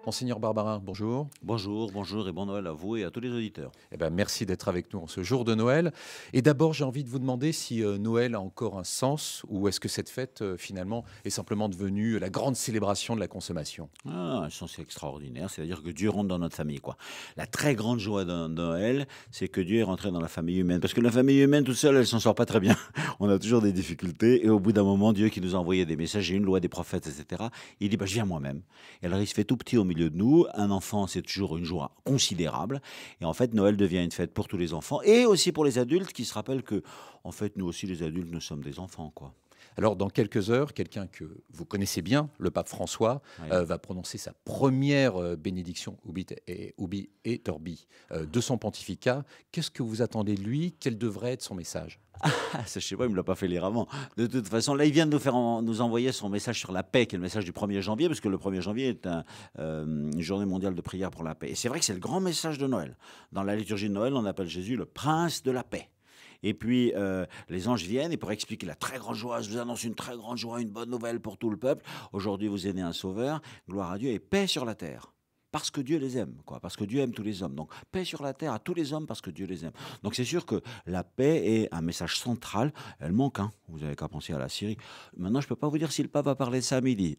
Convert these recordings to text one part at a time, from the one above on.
Monseigneur Barbarin, bonjour. Bonjour, bonjour et bon Noël à vous et à tous les auditeurs. Merci d'être avec nous en ce jour de Noël. Et d'abord, j'ai envie de vous demander si Noël a encore un sens ou est-ce que cette fête, finalement, est simplement devenue la grande célébration de la consommation? Un sens extraordinaire, c'est-à-dire que Dieu rentre dans notre famille, quoi. La très grande joie de Noël, c'est que Dieu est rentré dans la famille humaine. Parce que la famille humaine toute seule, elle s'en sort pas très bien. On a toujours des difficultés. Et au bout d'un moment, Dieu qui nous a envoyé des messages, j'ai une loi des prophètes, etc., il dit, je viens moi-même. Et alors, il se fait tout petit au milieu de nous. Un enfant, c'est toujours une joie considérable. Et en fait, Noël devient une fête pour tous les enfants et aussi pour les adultes qui se rappellent que, en fait, nous aussi, les adultes, nous sommes des enfants, quoi. Alors, dans quelques heures, quelqu'un que vous connaissez bien, le pape François, Oui. va prononcer sa première bénédiction Ubi et Orbi de son pontificat. Qu'est-ce que vous attendez de lui? Quel devrait être son message? Ah, ça, je sais pas, il me l'a pas fait lire avant. De toute façon, là, il vient de nous envoyer son message sur la paix, qui est le message du 1er janvier, parce que le 1er janvier est une journée mondiale de prière pour la paix. Et c'est vrai que c'est le grand message de Noël. Dans la liturgie de Noël, on appelle Jésus le prince de la paix. Et puis, les anges viennent et pour expliquer la très grande joie, je vous annonce une très grande joie, une bonne nouvelle pour tout le peuple. Aujourd'hui, vous est né un sauveur, gloire à Dieu et paix sur la terre. Parce que Dieu les aime, quoi. Parce que Dieu aime tous les hommes. Donc, paix sur la terre à tous les hommes parce que Dieu les aime. Donc, c'est sûr que la paix est un message central. Elle manque, hein. Vous n'avez qu'à penser à la Syrie. Maintenant, je ne peux pas vous dire si le pape va parler de ça à midi.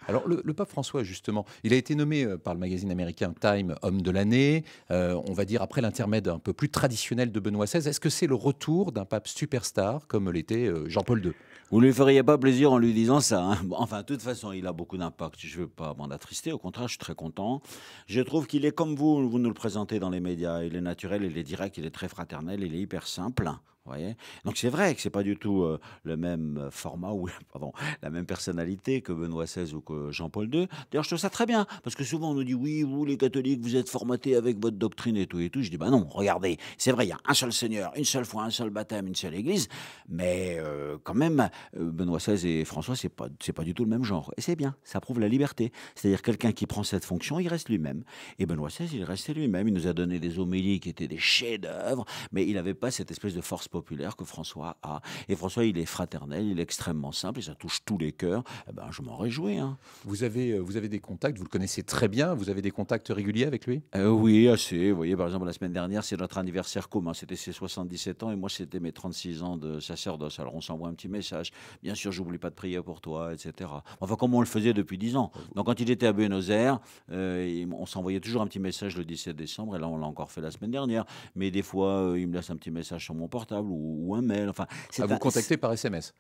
Alors, le pape François, justement, il a été nommé par le magazine américain Time homme de l'année, on va dire après l'intermède un peu plus traditionnel de Benoît XVI. Est-ce que c'est le retour d'un pape superstar comme l'était Jean-Paul II? Vous ne lui feriez pas plaisir en lui disant ça, hein. Bon, enfin, de toute façon, il a beaucoup d'impact. Je ne veux pas m'en attrister. Au contraire, je suis très content. Je trouve qu'il est comme vous nous le présentez dans les médias. Il est naturel, il est direct, il est très fraternel, il est hyper simple. Vous voyez. Donc c'est vrai que c'est pas du tout le même format ou pardon, la même personnalité que Benoît XVI ou que Jean-Paul II. D'ailleurs, je trouve ça très bien parce que souvent on nous dit oui, vous les catholiques, vous êtes formatés avec votre doctrine et tout et tout. Je dis bah non, regardez, c'est vrai, il y a un seul Seigneur, une seule foi, un seul baptême, une seule Église, mais quand même Benoît XVI et François c'est pas du tout le même genre et c'est bien, ça prouve la liberté. C'est-à-dire quelqu'un qui prend cette fonction, il reste lui-même. Et Benoît XVI, il restait lui-même. Il nous a donné des homélies qui étaient des chefs-d'œuvre, mais il n'avait pas cette espèce de force populaire que François a. Et François, il est fraternel, il est extrêmement simple et ça touche tous les cœurs. Eh ben, je m'en réjouis, hein. Vous avez des contacts, vous le connaissez très bien, vous avez des contacts réguliers avec lui? Oui, assez. Vous voyez, par exemple, la semaine dernière, c'est notre anniversaire commun. C'était ses 77 ans et moi, c'était mes 36 ans de sacerdoce. Alors, on s'envoie un petit message. Bien sûr, j'oublie pas de prier pour toi, etc. Enfin, comme on le faisait depuis 10 ans. Donc, quand il était à Buenos Aires, on s'envoyait toujours un petit message le 17 décembre. Et là, on l'a encore fait la semaine dernière. Mais des fois, il me laisse un petit message sur mon portable ou un mail. Enfin, À vous contacter par SMS?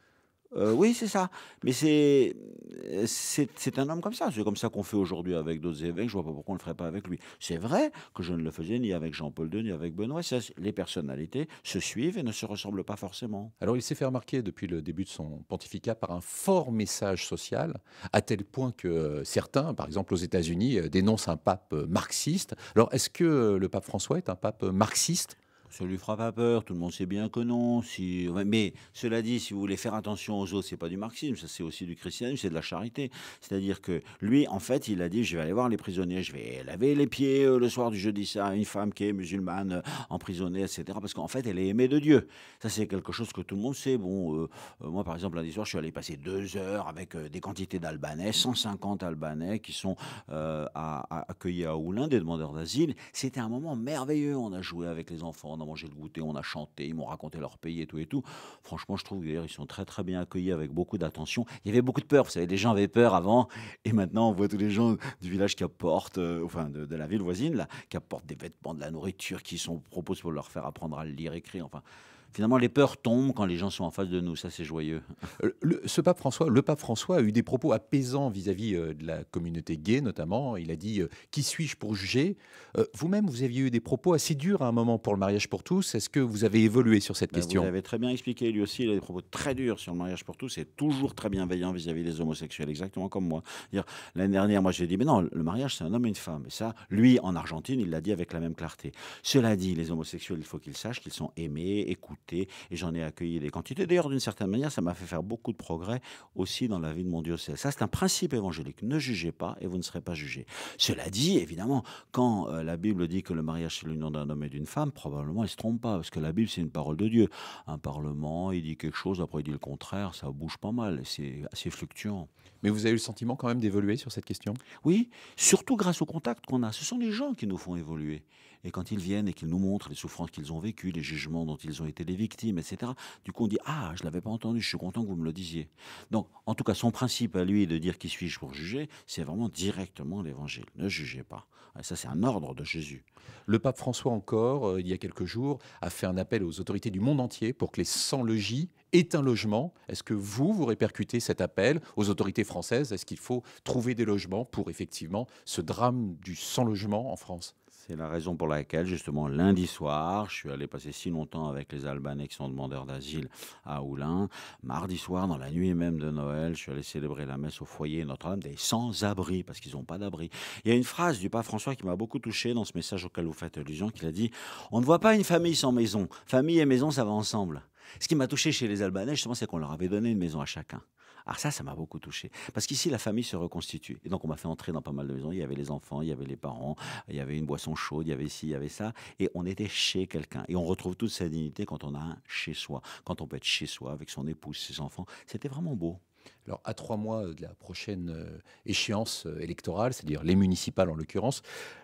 oui, c'est ça. Mais c'est un homme comme ça. C'est comme ça qu'on fait aujourd'hui avec d'autres évêques. Je vois pas pourquoi on ne le ferait pas avec lui. C'est vrai que je ne le faisais ni avec Jean-Paul II ni avec Benoît XVI. Les personnalités se suivent et ne se ressemblent pas forcément. Alors, il s'est fait remarquer depuis le début de son pontificat par un fort message social, à tel point que certains, par exemple aux États-Unis, dénoncent un pape marxiste. Alors, est-ce que le pape François est un pape marxiste? Ça lui fera pas peur, tout le monde sait bien que non. Ouais, mais cela dit, si vous voulez faire attention aux autres, c'est pas du marxisme, ça c'est aussi du christianisme, c'est de la charité. C'est-à-dire que lui, en fait, il a dit, je vais aller voir les prisonniers, je vais laver les pieds le soir du jeudi saint à une femme qui est musulmane, emprisonnée, etc. Parce qu'en fait, elle est aimée de Dieu. Ça, c'est quelque chose que tout le monde sait. Bon, moi, par exemple, lundi soir, je suis allé passer 2 heures avec des quantités d'Albanais, 150 Albanais qui sont accueillis à Oulin, des demandeurs d'asile. C'était un moment merveilleux. On a joué avec les enfants, on a mangé le goûter, on a chanté, ils m'ont raconté leur pays et tout et tout. Franchement, je trouve d'ailleurs ils sont très très bien accueillis avec beaucoup d'attention. Il y avait beaucoup de peur, vous savez, les gens avaient peur avant et maintenant on voit tous les gens du village qui apportent, enfin de la ville voisine là, qui apportent des vêtements, de la nourriture, qui sont proposent pour leur faire apprendre à lire, écrire. Enfin, finalement les peurs tombent quand les gens sont en face de nous. Ça c'est joyeux. Le pape François a eu des propos apaisants vis-à-vis de la communauté gay, notamment. Il a dit qui suis-je pour juger? Vous-même, vous aviez eu des propos assez durs à un moment pour le mariage pour tous. Est-ce que vous avez évolué sur cette Ben, vous question? avez très bien expliqué, lui aussi, il a des propos très durs sur le mariage pour tous, c'est toujours très bienveillant vis-à-vis des homosexuels, exactement comme moi. Dire, l'année dernière, moi j'ai dit, mais non, le mariage c'est un homme et une femme. Et ça, lui, en Argentine, il l'a dit avec la même clarté. Cela dit, les homosexuels, il faut qu'ils sachent qu'ils sont aimés, écoutés, adopté et j'en ai accueilli des quantités. D'ailleurs, d'une certaine manière, ça m'a fait faire beaucoup de progrès aussi dans la vie de mon diocèse. Ça, c'est un principe évangélique. Ne jugez pas et vous ne serez pas jugés. Cela dit, évidemment, quand la Bible dit que le mariage, c'est l'union d'un homme et d'une femme, probablement, elle ne se trompe pas, parce que la Bible, c'est une parole de Dieu. Un parlement, il dit quelque chose, après il dit le contraire, ça bouge pas mal, et c'est assez fluctuant. Mais vous avez eu le sentiment quand même d'évoluer sur cette question? Oui, surtout grâce au contact qu'on a. Ce sont les gens qui nous font évoluer. Et quand ils viennent et qu'ils nous montrent les souffrances qu'ils ont vécues, les jugements dont ils ont été les victimes, etc., du coup on dit «Ah, je ne l'avais pas entendu, je suis content que vous me le disiez». Donc, en tout cas, son principe à lui de dire «Qui suis-je pour juger?», c'est vraiment directement l'évangile. Ne jugez pas. Et ça, c'est un ordre de Jésus. Le pape François encore, il y a quelques jours, a fait un appel aux autorités du monde entier pour que les sans-logis aient un logement. Est-ce que vous répercutez cet appel aux autorités françaises? Est-ce qu'il faut trouver des logements pour effectivement ce drame du sans-logement en France? C'est la raison pour laquelle, justement, lundi soir, je suis allé passer si longtemps avec les Albanais qui sont demandeurs d'asile à Oulin. Mardi soir, dans la nuit même de Noël, je suis allé célébrer la messe au foyer Notre-Dame des sans-abri, parce qu'ils n'ont pas d'abri. Il y a une phrase du pape François qui m'a beaucoup touché dans ce message auquel vous faites allusion, qu'il a dit «On ne voit pas une famille sans maison. Famille et maison, ça va ensemble». Ce qui m'a touché chez les Albanais, justement, c'est qu'on leur avait donné une maison à chacun. Alors ça m'a beaucoup touché. Parce qu'ici, la famille se reconstitue. Et donc, on m'a fait entrer dans pas mal de maisons. Il y avait les enfants, il y avait les parents, il y avait une boisson chaude, il y avait ci, il y avait ça. Et on était chez quelqu'un. Et on retrouve toute sa dignité quand on a un chez soi. Quand on peut être chez soi avec son épouse, ses enfants. C'était vraiment beau. Alors, à 3 mois de la prochaine échéance électorale, c'est-à-dire les municipales en l'occurrence,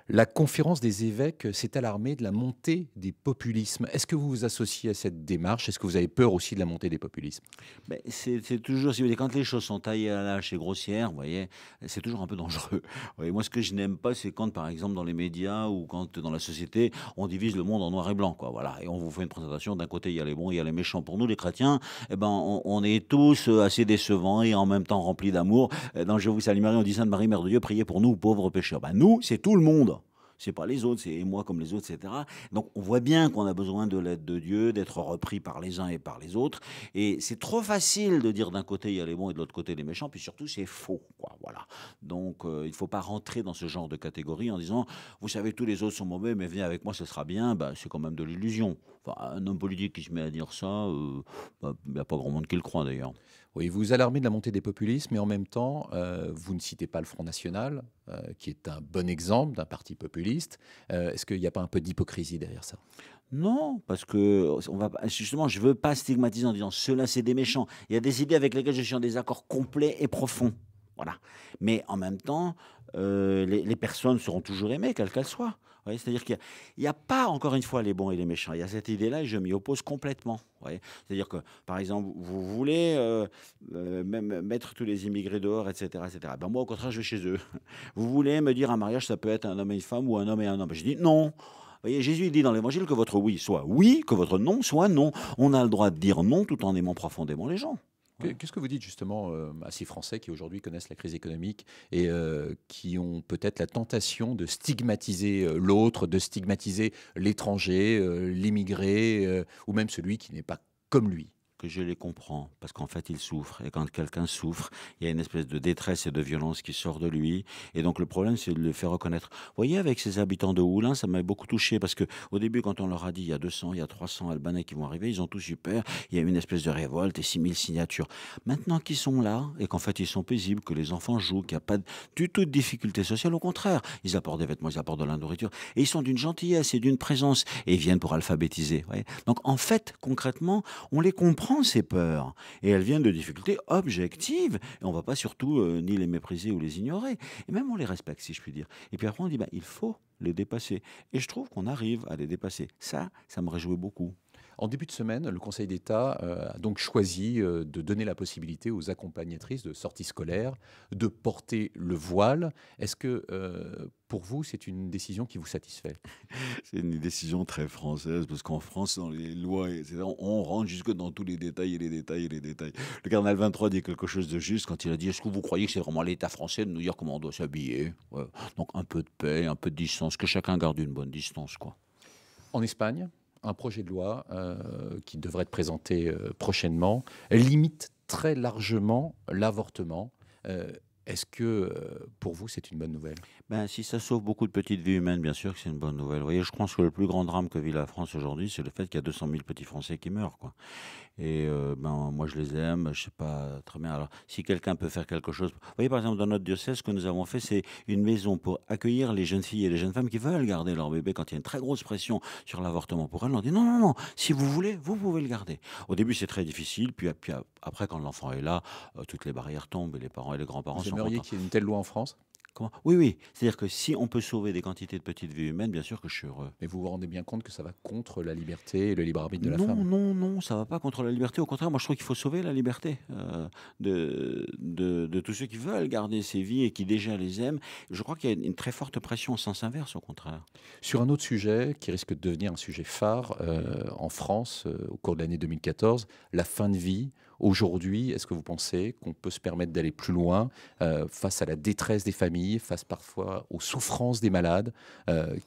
la conférence des évêques s'est alarmée de la montée des populismes. Est-ce que vous vous associez à cette démarche? Est-ce que vous avez peur aussi de la montée des populismes? Ben, c'est toujours, si vous voulez, quand les choses sont taillées à l'âche et grossières, vous voyez, c'est toujours un peu dangereux. Vous voyez, moi, ce que je n'aime pas, c'est quand, par exemple, dans les médias ou quand dans la société, on divise le monde en noir et blanc, quoi. Voilà, et on vous fait une présentation. D'un côté, il y a les bons, il y a les méchants. Pour nous, les chrétiens, eh ben, on est tous assez décevants et en même temps remplis d'amour. Dans Je vous salue Marie, on dit Sainte Marie, Mère de Dieu, priez pour nous, pauvres pécheurs. Ben, nous, c'est tout le monde. C'est pas les autres, c'est moi comme les autres, etc. Donc on voit bien qu'on a besoin de l'aide de Dieu, d'être repris par les uns et par les autres. Et c'est trop facile de dire d'un côté il y a les bons et de l'autre côté les méchants, puis surtout c'est faux, quoi. Voilà. Donc il ne faut pas rentrer dans ce genre de catégorie en disant vous savez tous les autres sont mauvais, mais venez avec moi, ce sera bien. Ben, c'est quand même de l'illusion. Enfin, un homme politique qui se met à dire ça, il n'y a pas grand monde qui le croit d'ailleurs. Oui, vous vous alarmez de la montée des populismes, mais en même temps, vous ne citez pas le Front National, qui est un bon exemple d'un parti populiste. Est-ce qu'il n'y a pas un peu d'hypocrisie derrière ça? Non, parce que justement, je veux pas stigmatiser en disant ceux-là, c'est des méchants. Il y a des idées avec lesquelles je suis en désaccord complet et profond. Voilà. Mais en même temps, les personnes seront toujours aimées, quelles qu'elles soient. Vous voyez, c'est-à-dire qu'il n'y a pas, encore une fois, les bons et les méchants. Il y a cette idée-là et je m'y oppose complètement. Vous voyez, c'est-à-dire que, par exemple, vous voulez même mettre tous les immigrés dehors, etc., etc. Ben moi, au contraire, je vais chez eux. Vous voulez me dire un mariage, ça peut être un homme et une femme ou un homme et un homme. Je dis non. Vous voyez, Jésus dit dans l'Évangile que votre oui soit oui, que votre non soit non. On a le droit de dire non tout en aimant profondément les gens. Qu'est-ce que vous dites justement à ces Français qui aujourd'hui connaissent la crise économique et qui ont peut-être la tentation de stigmatiser l'autre, de stigmatiser l'étranger, l'immigré ou même celui qui n'est pas comme lui? Que je les comprends, parce qu'en fait, il souffre. Et quand quelqu'un souffre, il y a une espèce de détresse et de violence qui sort de lui. Et donc, le problème, c'est de le faire reconnaître. Vous voyez, avec ces habitants de Oulin, ça m'a beaucoup touché, parce que au début, quand on leur a dit, il y a 200, il y a 300 Albanais qui vont arriver, ils ont tous eu peur. Il y a eu une espèce de révolte et 6000 signatures. Maintenant qu'ils sont là, et qu'en fait, ils sont paisibles, que les enfants jouent, qu'il n'y a pas du tout de difficulté sociale, au contraire, ils apportent des vêtements, ils apportent de la nourriture, et ils sont d'une gentillesse et d'une présence, et ils viennent pour alphabétiser. Vous voyez. Donc, en fait, concrètement, on les comprend ces peurs. Et elles viennent de difficultés objectives. Et on ne va pas surtout ni les mépriser ou les ignorer. Et même on les respecte, si je puis dire. Et puis après, on dit, il faut les dépasser. Et je trouve qu'on arrive à les dépasser. Ça me réjouit beaucoup. En début de semaine, le Conseil d'État a donc choisi de donner la possibilité aux accompagnatrices de sortie scolaire de porter le voile. Est-ce que pour vous, c'est une décision qui vous satisfait? C'est une décision très française, parce qu'en France, dans les lois, etc., on rentre jusque dans tous les détails et les détails et les détails. Le cardinal 23 dit quelque chose de juste quand il a dit « Est-ce que vous croyez que c'est vraiment l'État français de nous dire comment on doit s'habiller ?» Ouais. Donc un peu de paix, un peu de distance, que chacun garde une bonne distance, quoi. En Espagne, un projet de loi qui devrait être présenté prochainement limite très largement l'avortement. Est-ce que pour vous, c'est une bonne nouvelle? Ben, si ça sauve beaucoup de petites vies humaines, bien sûr que c'est une bonne nouvelle. Vous voyez, je pense que le plus grand drame que vit la France aujourd'hui, c'est le fait qu'il y a 200 000 petits Français qui meurent, quoi. Et ben, moi, je les aime, je sais pas très bien. Alors, si quelqu'un peut faire quelque chose. Vous voyez, par exemple, dans notre diocèse, ce que nous avons fait, c'est une maison pour accueillir les jeunes filles et les jeunes femmes qui veulent garder leur bébé quand il y a une très grosse pression sur l'avortement pour elles. On dit non, non, non, si vous voulez, vous pouvez le garder. Au début, c'est très difficile, puis après, quand l'enfant est là, toutes les barrières tombent et les parents et les grands-parents Vous sont aimeriez contents. qu'il y ait une telle loi en France? Comment? Oui, oui. C'est-à-dire que si on peut sauver des quantités de petites vies humaines, bien sûr que je suis heureux. Mais vous vous rendez bien compte que ça va contre la liberté et le libre arbitre de la Non, femme? non, non, ça va pas contre la liberté. Au contraire, moi, je trouve qu'il faut sauver la liberté de tous ceux qui veulent garder ces vies et qui déjà les aiment. Je crois qu'il y a une très forte pression au sens inverse, au contraire. Sur un autre sujet qui risque de devenir un sujet phare en France au cours de l'année 2014, la fin de vie. Aujourd'hui, est-ce que vous pensez qu'on peut se permettre d'aller plus loin face à la détresse des familles, face parfois aux souffrances des malades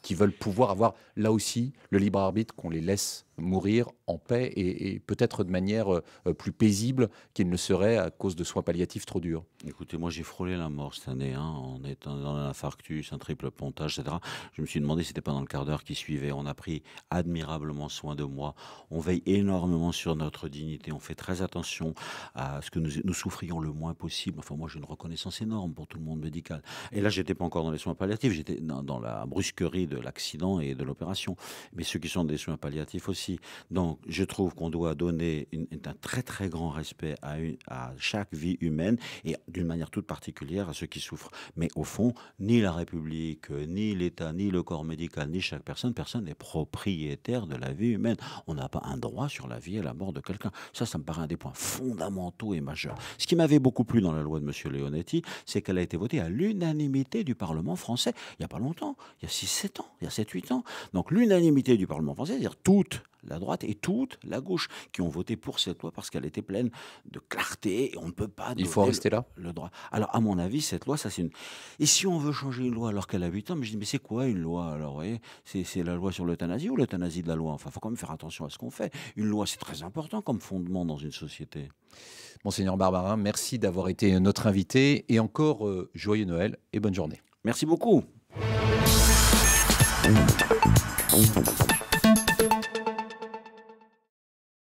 qui veulent pouvoir avoir là aussi le libre arbitre, qu'on les laisse mourir en paix et peut-être de manière plus paisible qu'il ne serait à cause de soins palliatifs trop durs? Écoutez, moi j'ai frôlé la mort cette année, hein, en étant dans un infarctus, un triple pontage, etc. Je me suis demandé si c'était pas dans le quart d'heure qui suivait. On a pris admirablement soin de moi. On veille énormément sur notre dignité. On fait très attention à ce que nous souffrions le moins possible. Enfin, moi j'ai une reconnaissance énorme pour tout le monde médical. Et là, j'étais pas encore dans les soins palliatifs. J'étais dans la brusquerie de l'accident et de l'opération. Mais ceux qui sont des soins palliatifs aussi. Donc, je trouve qu'on doit donner un très très grand respect à chaque vie humaine et d'une manière toute particulière à ceux qui souffrent. Mais au fond, ni la République, ni l'État, ni le corps médical, ni chaque personne, personne n'est propriétaire de la vie humaine. On n'a pas un droit sur la vie et la mort de quelqu'un. Ça me paraît un des points fondamentaux et majeurs. Ce qui m'avait beaucoup plu dans la loi de M. Leonetti, c'est qu'elle a été votée à l'unanimité du Parlement français. Il n'y a pas longtemps, il y a 6-7 ans, il y a 7-8 ans. Donc l'unanimité du Parlement français, c'est-à-dire toute la droite et toute la gauche qui ont voté pour cette loi parce qu'elle était pleine de clarté et on ne peut pas Il faut en donner rester là? le droit. Alors, à mon avis, cette loi, ça c'est une... Et si on veut changer une loi alors qu'elle a 8 ans, mais je dis, mais c'est quoi une loi alors, vous voyez? C'est la loi sur l'euthanasie ou l'euthanasie de la loi? Enfin, il faut quand même faire attention à ce qu'on fait. Une loi, c'est très important comme fondement dans une société. Monseigneur Barbarin, merci d'avoir été notre invité et encore joyeux Noël et bonne journée. Merci beaucoup.